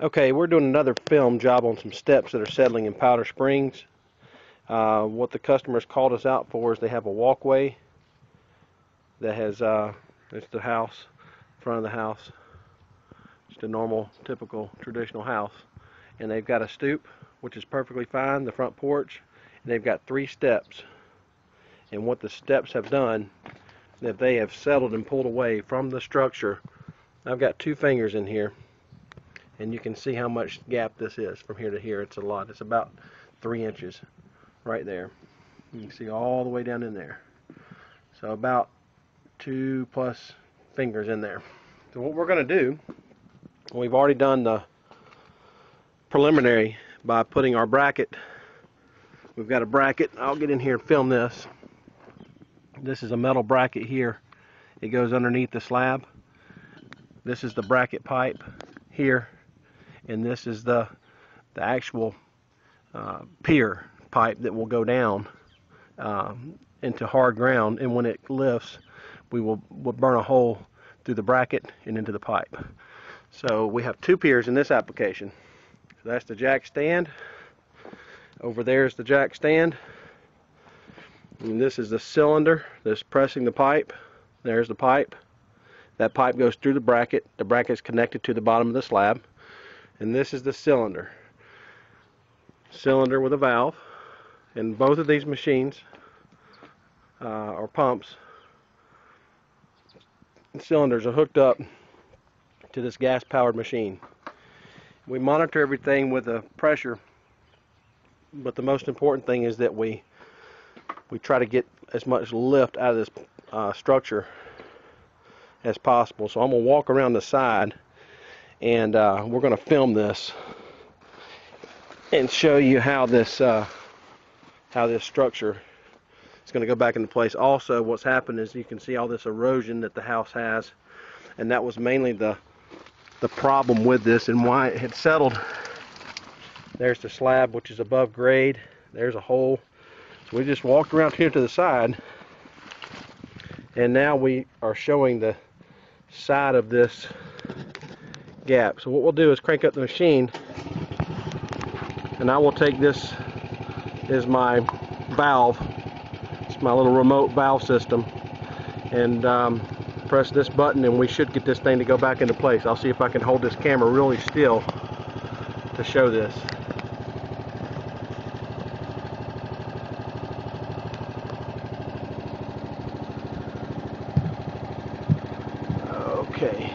Okay, we're doing another film job on some steps that are settling in Powder Springs. What the customers called us out for is they have a walkway that has, it's the house, front of the house, just a normal, typical, traditional house. And they've got a stoop, which is perfectly fine, the front porch, and they've got 3 steps. And what the steps have done, that they have settled and pulled away from the structure. I've got 2 fingers in here, and you can see how much gap this is from here to here. It's a lot. It's about 3 inches right there. You can see all the way down in there. So about 2+ fingers in there. So what we're going to do, we've already done the preliminary by putting our bracket. We've got a bracket. I'll get in here and film this. This is a metal bracket here. It goes underneath the slab. This is the bracket pipe here, and this is the actual pier pipe that will go down into hard ground, and when it lifts we'll burn a hole through the bracket and into the pipe. So we have 2 piers in this application. So that's the jack stand. Over there is the jack stand, and this is the cylinder that's pressing the pipe. There's the pipe. That pipe goes through the bracket. The bracket is connected to the bottom of the slab. And this is the cylinder. Cylinder with a valve. And both of these machines, or pumps, cylinders are hooked up to this gas-powered machine. We monitor everything with the pressure, but the most important thing is that we try to get as much lift out of this structure as possible. So I'm going to walk around the side, and we're going to film this and show you how this structure is going to go back into place. Also, what's happened is you can see all this erosion that the house has, and that was mainly the problem with this and why it had settled. There's the slab, which is above grade. There's a hole. So we just walked around here to the side, and now we are showing the side of this gap. So what we'll do is crank up the machine, and I will take this is my valve. It's my little remote valve system, and press this button, and we should get this thing to go back into place. I'll see if I can hold this camera really still to show this. Okay.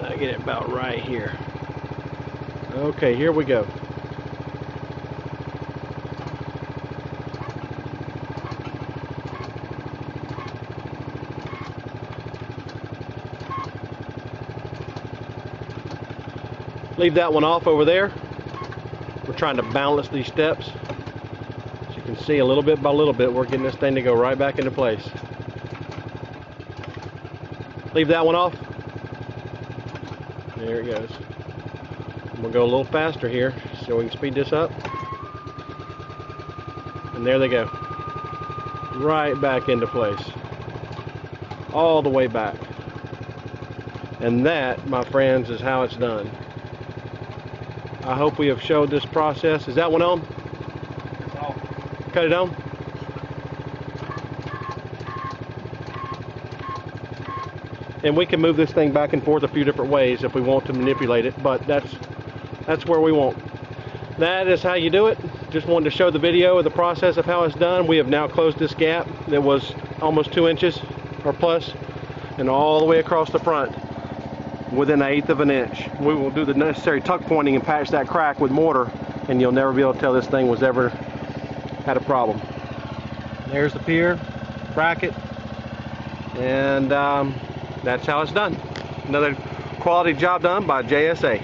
I get it about right here. Okay, here we go. Leave that one off over there. We're trying to balance these steps. As you can see, a little bit by little bit, we're getting this thing to go right back into place. Leave that one off. There it goes. We'll go a little faster here so we can speed this up. And there they go. Right back into place. All the way back. And that, my friends, is how it's done. I hope we have showed this process. Is that one on? It's off. Cut it on. And we can move this thing back and forth a few different ways if we want to manipulate it, but that's where we want. That is how you do it. Just wanted to show the video of the process of how it's done. We have now closed this gap that was almost 2 inches or plus, and all the way across the front within 1/8 of an inch. We will do the necessary tuck pointing and patch that crack with mortar, and you'll never be able to tell this thing was ever had a problem. There's the pier, bracket, and that's how it's done. Another quality job done by JSA.